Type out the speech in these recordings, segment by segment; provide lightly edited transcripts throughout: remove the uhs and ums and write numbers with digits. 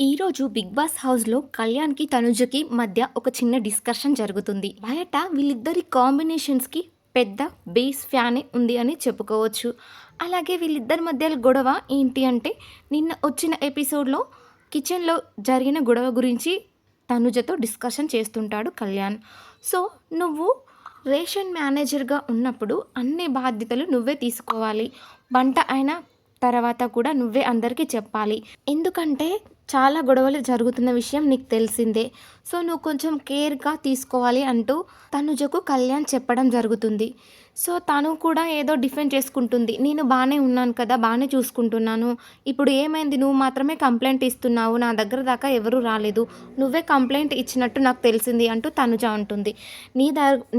ఈరోజు big boss హౌస్లో కళ్యాణ్కి తనుజకి మధ్య ఒక చిన్న డిస్కషన్ జరుగుతుంది. బయట వీళ్ళిద్దరి కాంబినేషన్స్కి పెద్ద బేస్ ఫ్యానే ఉంది అని చెప్పుకోవచ్చు. అలాగే వీళ్ళిద్దరి మధ్య గొడవ ఏంటి అంటే, నిన్న వచ్చిన ఎపిసోడ్లో కిచెన్లో జరిగిన గొడవ గురించి తనుజతో డిస్కషన్ చేస్తుంటాడు కళ్యాణ్. సో నువ్వు రేషన్ మేనేజర్గా ఉన్నప్పుడు అన్ని బాధ్యతలు నువ్వే తీసుకోవాలి. వంట అయిన తర్వాత కూడా నువ్వే అందరికీ చెప్పాలి. ఎందుకంటే చాలా గొడవలు జరుగుతున్న విషయం నీకు తెలిసిందే. సో నువ్వు కొంచెం కేర్గా తీసుకోవాలి అంటూ తనుజకు కళ్యాణ్ చెప్పడం జరుగుతుంది. సో తను కూడా ఏదో డిఫెండ్ చేసుకుంటుంది. నేను బాగానే ఉన్నాను కదా, బాగానే చూసుకుంటున్నాను. ఇప్పుడు ఏమైంది, నువ్వు మాత్రమే కంప్లైంట్ ఇస్తున్నావు, నా దగ్గర దాకా ఎవరూ రాలేదు, నువ్వే కంప్లైంట్ ఇచ్చినట్టు నాకు తెలిసింది అంటూ తనుజ అంటుంది.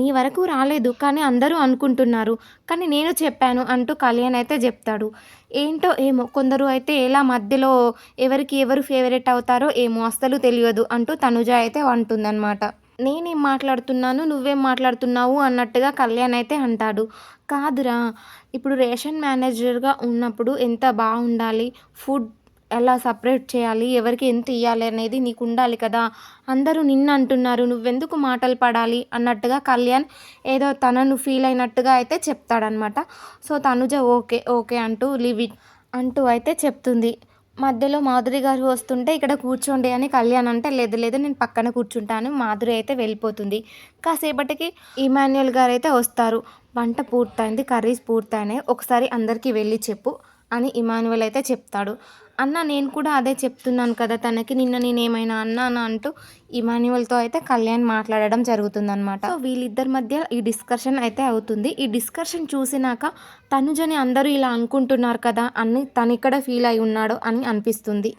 నీ వరకు రాలేదు కానీ అందరూ అనుకుంటున్నారు, కానీ నేను చెప్పాను అంటూ కళ్యాణ్ అయితే చెప్తాడు. ఏంటో ఏమో, కొందరు అయితే ఎలా మధ్యలో ఎవరికి ఎవరు ఫేవరెట్ అవుతారో ఏమో అస్సలు తెలియదు అంటూ తనుజ అయితే అంటుందన్నమాట. నేనేం మాట్లాడుతున్నాను, నువ్వేం మాట్లాడుతున్నావు అన్నట్టుగా కళ్యాణ్ అయితే అంటాడు. కాదురా, ఇప్పుడు రేషన్ మేనేజర్గా ఉన్నప్పుడు ఎంత బాగుండాలి, ఫుడ్ ఎలా సపరేట్ చేయాలి, ఎవరికి ఎంత ఇవ్వాలి అనేది నీకు ఉండాలి కదా. అందరూ నిన్ను అంటున్నారు, నువ్వెందుకు మాటలు పడాలి అన్నట్టుగా కళ్యాణ్ ఏదో తనను ఫీల్ అయినట్టుగా అయితే చెప్తాడనమాట. సో తనుజ ఓకే ఓకే అంటూ లీవ్ ఇట్ అంటూ అయితే చెప్తుంది. మధ్యలో మాధురి గారు వస్తుంటే ఇక్కడ కూర్చోండి అని కళ్యాణ్ అంటే, లేదు లేదు నేను పక్కన కూర్చుంటాను. మాధురి అయితే వెళ్ళిపోతుంది. కాసేపటికి ఇమాన్యుయల్ గారు అయితే వస్తారు. వంట పూర్తయింది, కర్రీస్ పూర్తయినాయి, ఒకసారి అందరికీ వెళ్ళి చెప్పు అని ఇమాన్యుయల్ అయితే చెప్తాడు. అన్న నేను కూడా అదే చెప్తున్నాను కదా తనకి, నిన్న నేనేమైనా అన్నానా అంటూ ఇమాన్యుయల్తో అయితే కళ్యాణ్ మాట్లాడడం జరుగుతుందనమాట. సో వీళ్ళిద్దరి మధ్య ఈ డిస్కషన్ అయితే అవుతుంది. ఈ డిస్కషన్ చూసినాక తనుజని అందరూ ఇలా అనుకుంటున్నారు కదా అని తను ఇక్కడ ఫీల్ అయి ఉన్నాడు అని అనిపిస్తుంది.